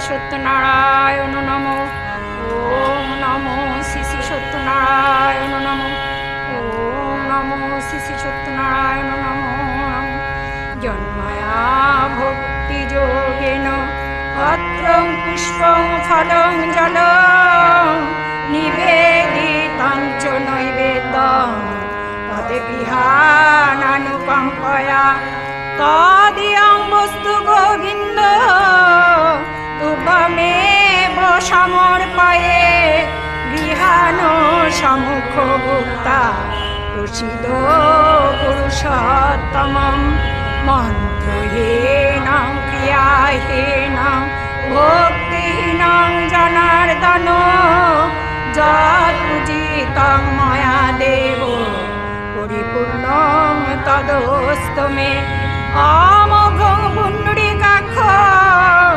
সত্যনারায়ণ নমো। ওম নমো শ্রী শ্রী সত্যনারায়ণ নমো। ওম নমো শ্রী শ্রী সত্যনারায়ণ নমো। জন্ময়া ভক্তি যোগেন পত্রং পুষ্পং ফলং জলং নিবেদিতং চ নৈবেদ্যং তদ্বিহানানুকম্পয়া তদিয়ং বস্তু গোবিন্দ তুভমেব সমর্পয়ে গৃহাণ সমুখ ভুক্তা প্রসিদ পুরুষোত্তমম। মন্ত্রহীনং ক্রিয়াহীনং ভক্তিহীনং জনার্দন যৎ পূজিতং ময়া দেব পরিপূর্ণং তদস্তু মে। অমোঘং পুণ্ডরীকাক্ষং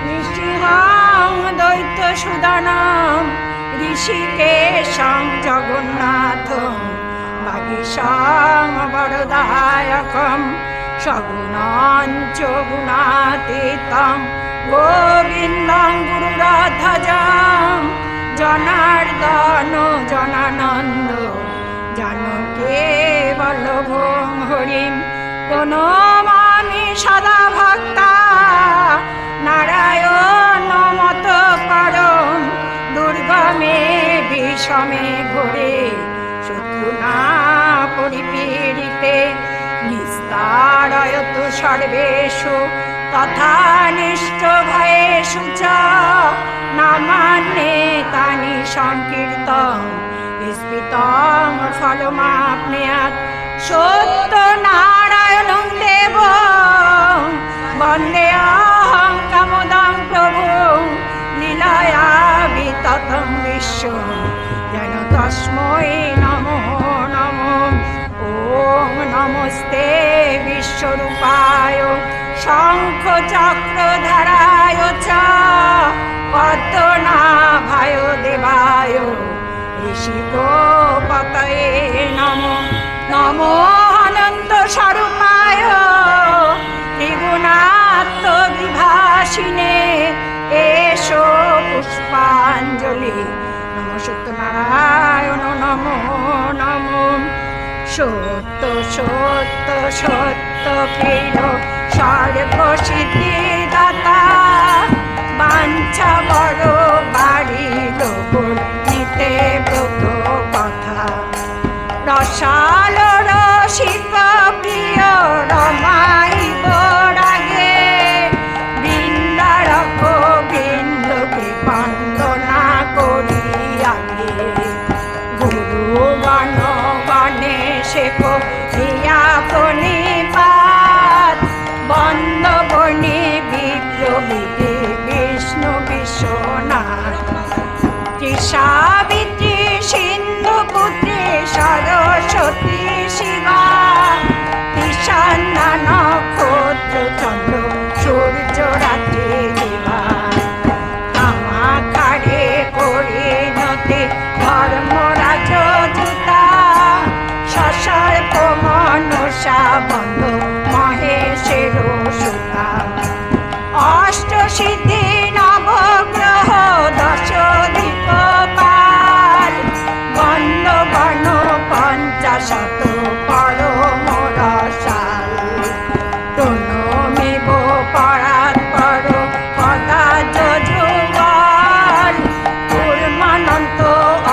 নৃসিংহং দৈত্যসুদনং ঋষিকেশং জগন্নাথং বাগীশং বরদায়কং সগুণং চ গুণাতীতং গোবিন্দং গুরুরাধ্বজং জনার্দন জনানন্দ জানকী বল্লভং হরিম। প্রণমামি সদা ভক্তা নারায়ণ নমতঃ পরম। দুর্গমে বিষমে ঘোরে শত্রুনা পরিপীড়িতে নিস্তারয়তু সর্বেষু তথা নিষ্ঠ ভয়েষু চ নামান্যে তানি সংকীর্তং স্ফীতং ফলমাপ্নুয়াৎ। সত্যনারায়ণং দেবং বন্দেহং কামদং প্রভুং লীলয়া বিততং বিশ্বং যেন তস্मै নমো নমো। ওম নমস্তে বিশ্বরূপায় শঙ্খ চক্রধরায় চ পদ্মনাভায় দেবায় ঋষিকোপতয়ে নমো। নমো অনন্ত স্বরূপায় ত্রিগুণাত্ম বিভাসিনে এষো পুষ্পাঞ্জলি। নমো সত্যনারায়ণ নমো নমো। সত্য সত্য সত্য প্রিয় সর্বসিদ্ধি দাতা বাঞ্ছা বড় বাড়িল নিতে ব্রত কথা। রসাল রসিক প্রিয় রমাইব রাগে বৃন্দারক বৃন্দকে বন্দনা করি আগে। গুরু গণ গণেশে করিয়া প্রণিপাত বন্দবনে বিপ্লবীতে বিষ্ণু বিশ্বনাথ। সাবিত্রী সিন্ধু পুত্রী সরস্বতী শিবা ঈশান্যা নক্ষত্র চন্দ্র সূর্য রাত্রি দিবা। কামাখারে পরিণতি ধর্মরাজ জুতা সসর্প মনসা বন্ধ মহেশের সুতা। অষ্টসিদ্ধি নবগ্রহ দশ দিকপাল বন্দগণ পঞ্চাশত পরম রসাল। প্রণমিব পরাৎপর পদাজ যুগল পূর্মানন্ত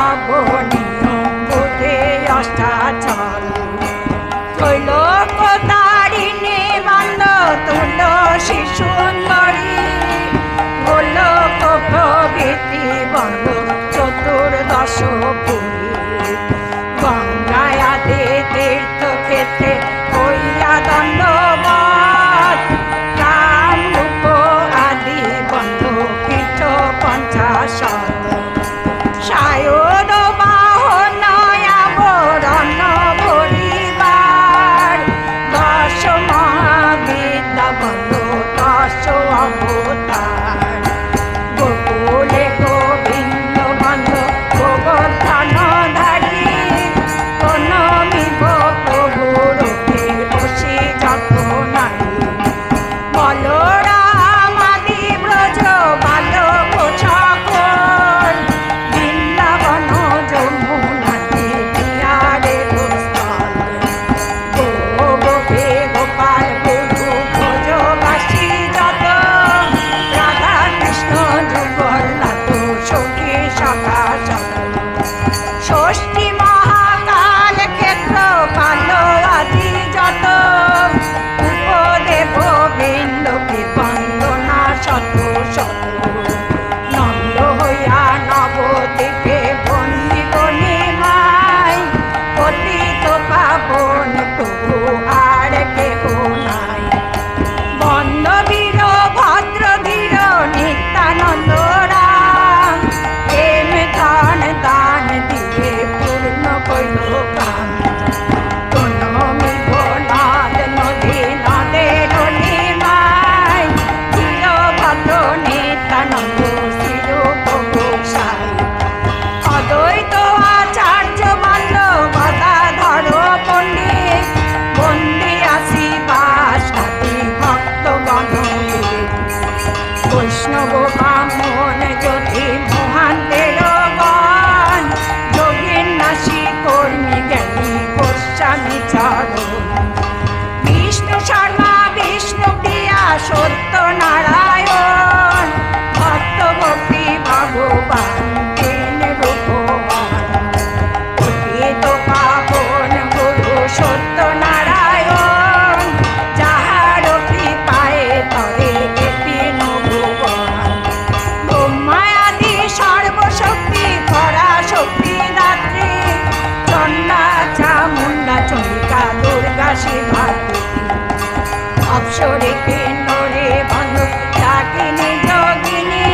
অগণীয় বুধে অষ্টাচল। ত্রৈলোক তারিণী বন্দ তুলসী সুন্দরী গোলক প্রভৃতি বন্দ চতুর্দশ পুরী। গঙ্গায়াতে তীর্থক্ষেত্রে হইয়া দণ্ডবৎ কামরূপ আদি বন্ধ পীঠ পঞ্চাশত। সায়দ বাহন আবরণ পরিবার দশ মহাবিদ্যা বন্ধ দশ অবতার। গোকুলে গোবিন্দ বন্ধ গোবর্ধন হাসি ভাতি অপসরে কিন্নরে বন্ধ ডাকিনি যোগিনী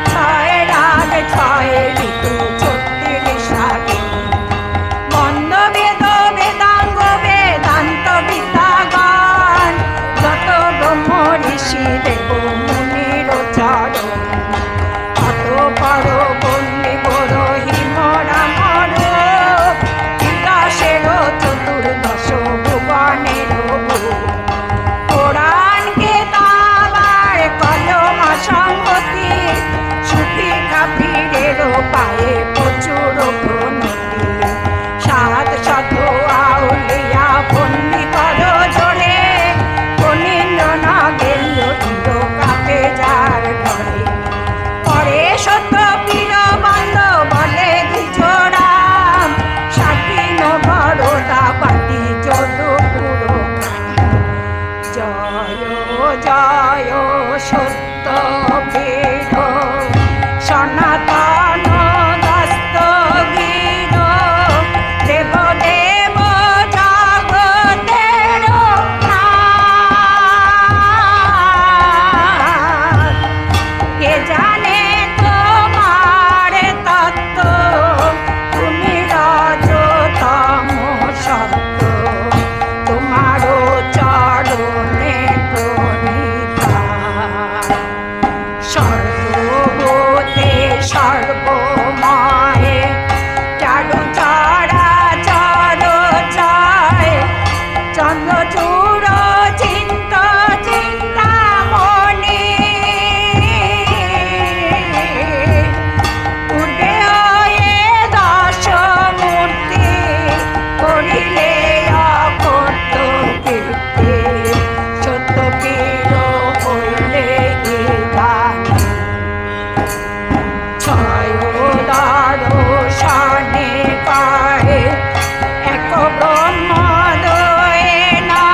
ছয় রাগ ছয় ঋতু 36 রাগিনী বন্ধ বেদ বেদাঙ্গ বেদান্ত বিদ্যাগণ যত ব্রহ্ম ঋষি দেব মুনির চরণ অত পর বন্দি বড় হিমরা মর বিকাশের চতুর্দশ ভুবনের কোরআন কেতাবার কলম সংগতি সুফি কাফিরের পায়ে প্রচুর প্রণতি সাত শত আউলিয়া বন্দি কর জোরে বনিন্দ্র না গেল কাপে যার ঘরে পরে সত্য পীর বন্ধ বলে দ্বিজরাম সাকিন বরদা পাটি যদুপুর জয় জয় সত্য পীর সনাতন দস্তগীর দেব দেব জগতের নাথ কে জানে তোমার তত্ত্ব তুমি রজতম সত্য তোমারও চরণে প্রণিতা সর্বভূতে সর্বময়ে চারু চরাচর চায় চন্দ্রচূড় চিন্ত চিন্তামণি পূর্বে হয়ে দশ মূর্তি করিলে অকর্ত কীর্তি সত্য পীর হইলে গানে ছয় দর্শনে পায়ে এক ব্রহ্মোদয়ে না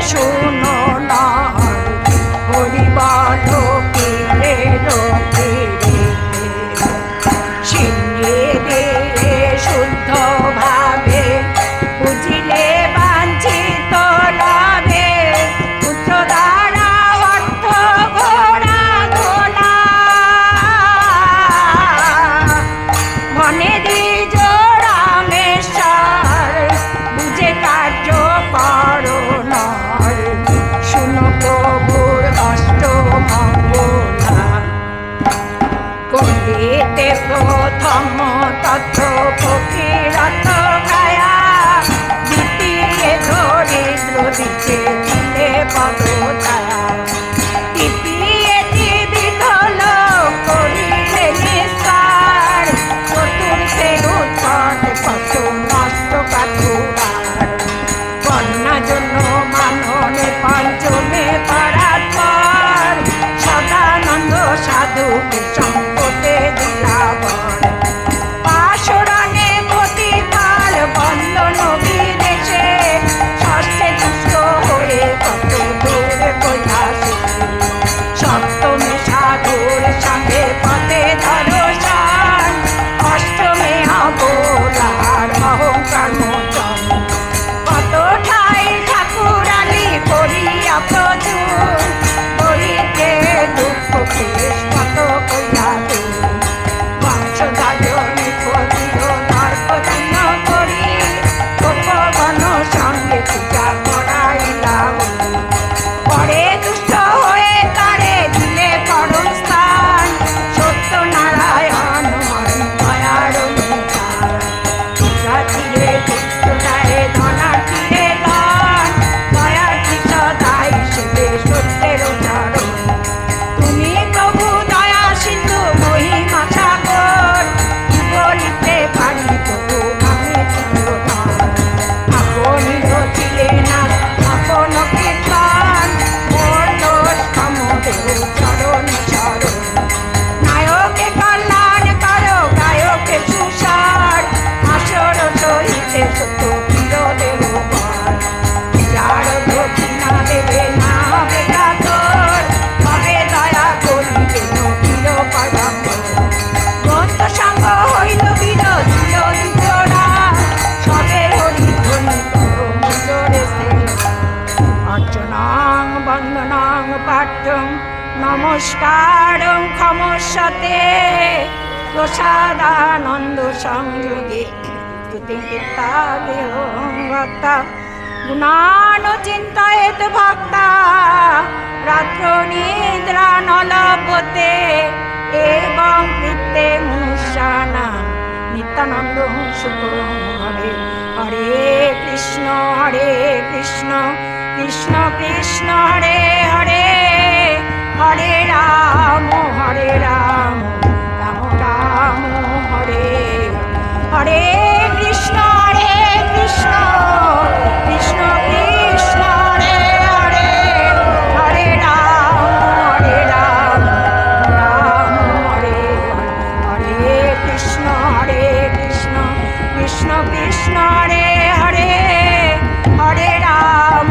শুনো না হরি বল ফিরে ফিরে সিংহে দিয়ে শুদ্ধ ভাবে বুঝিলে বাঞ্ছিত লাভে পুত্র দ্বারা অর্থ ঘোড়া ঘোলা মনে দ্বিজ রামেশ্বর বুঝে কার্য করো নর শুনো প্রভুর অষ্টমঙ্গলা করিতে প্রথম তথ্য ফকিরত গায়া দ্বিতীয় দরিদ্র দিতে দিলে পদ ছায়া তৃতীয় জীবিত লোক করিলে নিস্তার চতুর্থে উৎপাদ কত নষ্ট কাঠুরার কন্যা জন্য মাননে পঞ্চমে পরাৎপর সদানন্দ সাধুকে সম্পদে দিলাবর পাশরণে প্রতিপাল বন্দন বিদেশে ষষ্ঠে দুষ্ট হয়ে কত দূরে কৈলাসে সপ্তমে সাধুর সঙ্গে পথে দর্শন অষ্টমে অবলার অহংকার মোচন কত ঠাই ঠাকুরালি করিয়া প্রচুর করিতে দুঃখ ক্লেশ কত কইয়া দূর বংশধারণে করিল নর্পদিন করি গোপগণ সঙ্গে পূজা করাইলা পরে দুষ্ট হয়ে তারে দিলে পরম স্থান সত্যনারায়ণ হরেন দয়ার নিধান তীরে পুত্রদায়ে ধনার্থীরে ধন দয়ার্থী সদাই সেবে সত্যের চরণ তুমি প্রভু দয়া সিন্ধু মহিমা সাগর কি বলিতে পারি প্রভু আমি চিত্রধর আপনি ছিলে না আপন কীর্তন মোর দোষ ক্ষমদেব চরণ চরণ নায়কে কল্যাণ করো গায়কে সুসার আসর সহিতে সত্য বিরোধের উপর যার দক্ষিণা দেবে না হবে কাতর তবে দয়া করিবে নবীর পদাম্বর গ্রন্থ সঙ্গ হইল বিরোধী দুজোড়া সবে হরি ধ্বনি করো মুজরে অর্চনাং বন্দনাং পাঠ্যং নমস্কারং ক্ষমস্যতে প্রসাদানন্দ সংযোগে স্তুতিং কীর্তাদেহং ভক্তা গুণানুচিন্তয়েত ভক্তা রাত্র নিদ্রা ন লভ্যতে এবং কৃত্যে মনুষ্যানাং নিত্যানন্দ সুখং হরে হরে কৃষ্ণ কৃষ্ণ কৃষ্ণ হরে হরে হরে রাম রাম রাম হরে হরে কৃষ্ণ কৃষ্ণ কৃষ্ণ হরে হরে হরে রাম রাম হরে হরে কৃষ্ণ কৃষ্ণ কৃষ্ণ হরে হরে হরে রাম